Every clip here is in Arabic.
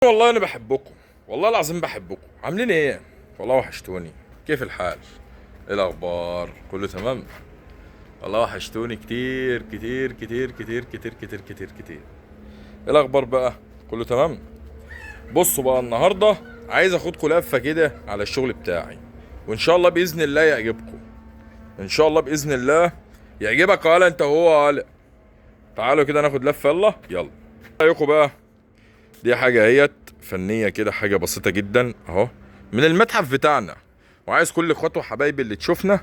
والله انا بحبكم، والله العظيم بحبكم. عاملين ايه؟ والله وحشتوني. كيف الحال؟ ايه الاخبار؟ كله تمام؟ والله وحشتوني كتير كتير كتير كتير كتير كتير كتير كتير. ايه الاخبار بقى؟ كله تمام؟ بصوا بقى، النهارده عايز اخدكم لفه كده على الشغل بتاعي، وان شاء الله باذن الله يعجبكم. ان شاء الله باذن الله يعجبك. قال انت وهو قال. تعالوا كده ناخد لفه، يلا يلا. إيه رايكم بقى؟ دي حاجة اهيت فنية كده، حاجة بسيطة جدا اهو، من المتحف بتاعنا. وعايز كل اخواتي وحبايبي اللي تشوفنا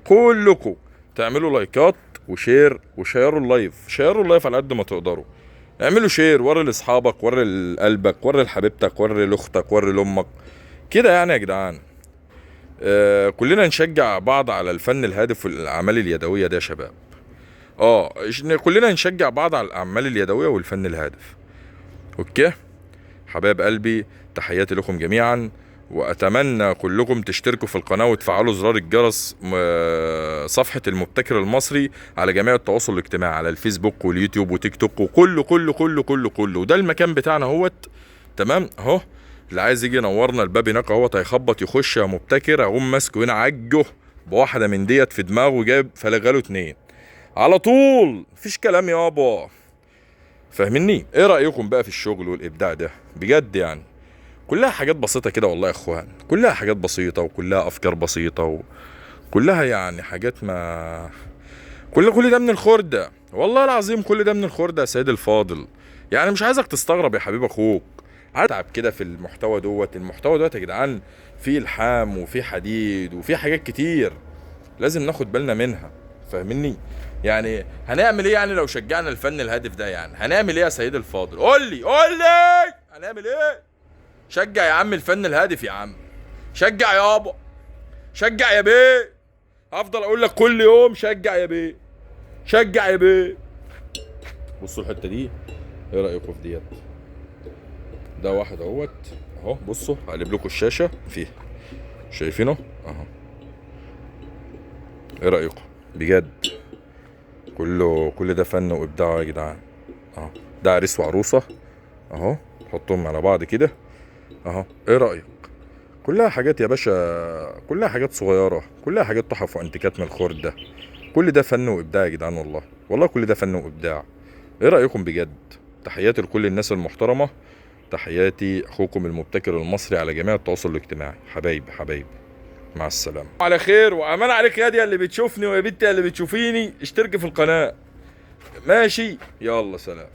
كلكم تعملوا لايكات وشير وشيروا اللايف، شيروا اللايف على قد ما تقدروا. اعملوا شير، وري لاصحابك، وري لقلبك، وري لحبيبتك، وري لاختك، وري لامك كده يعني يا جدعان. كلنا نشجع بعض على الفن الهادف والاعمال اليدوية ده يا شباب. كلنا نشجع بعض على الاعمال اليدوية والفن الهادف. اوكي حبايب قلبي، تحياتي لكم جميعا، واتمنى كلكم تشتركوا في القناه وتفعلوا زرار الجرس. صفحه المبتكر المصري على جميع التواصل الاجتماعي، على الفيسبوك واليوتيوب وتيك توك وكله كله كله كله كله. وده المكان بتاعنا اهوت، تمام اهو. اللي عايز يجي ينورنا الباب هناك اهوت، هيخبط يخش يا مبتكر، اقوم ماسكه هنا عجه بواحده من ديت في دماغه، جايب فلغاله 2 على طول. مفيش كلام يابا، فاهمني؟ ايه رأيكم بقى في الشغل والابداع ده؟ بجد يعني كلها حاجات بسيطة كده والله يا اخوان، كلها حاجات بسيطة وكلها افكار بسيطة وكلها يعني حاجات ما كل ده من الخردة، والله العظيم كل ده من الخردة يا سيد الفاضل. يعني مش عايزك تستغرب يا حبيب اخوك. اتعب كده في المحتوى دوت. المحتوى دوت يا جدعان فيه الحام وفيه حديد وفيه حاجات كتير لازم ناخد بالنا منها، فاهمني؟ يعني هنعمل ايه يعني لو شجعنا الفن الهادف ده؟ يعني هنعمل ايه يا سيد الفاضل؟ قول لي هنعمل ايه؟ شجع يا عم الفن الهادف يا عم، شجع يابا، شجع يا بيه. هفضل اقول لك كل يوم شجع يا بيه، شجع يا بيه. بصوا الحته دي، ايه رايكم في ديت؟ ده واحد اهوت اهو، بصوا هقلب لكم الشاشه فيه، شايفينه اهو. ايه رايكم بجد؟ كل ده فن وابداع يا جدعان اهو. ده عريس وعروسه اهو، حطهم على بعض كده اهو. ايه رايك؟ كلها حاجات يا باشا، كلها حاجات صغيره، كلها حاجات تحف وانتيكات من الخرد ده. كل ده فن وابداع يا جدعان، والله والله كل ده فن وابداع. ايه رايكم بجد؟ تحياتي لكل الناس المحترمه، تحياتي اخوكم المبتكر المصري على جميع التواصل الاجتماعي. حبايبي مع السلامه، على خير وامان عليك يا دي اللي بتشوفني ويا بنتي اللي بتشوفيني. اشتركي في القناه، ماشي؟ يلا سلام.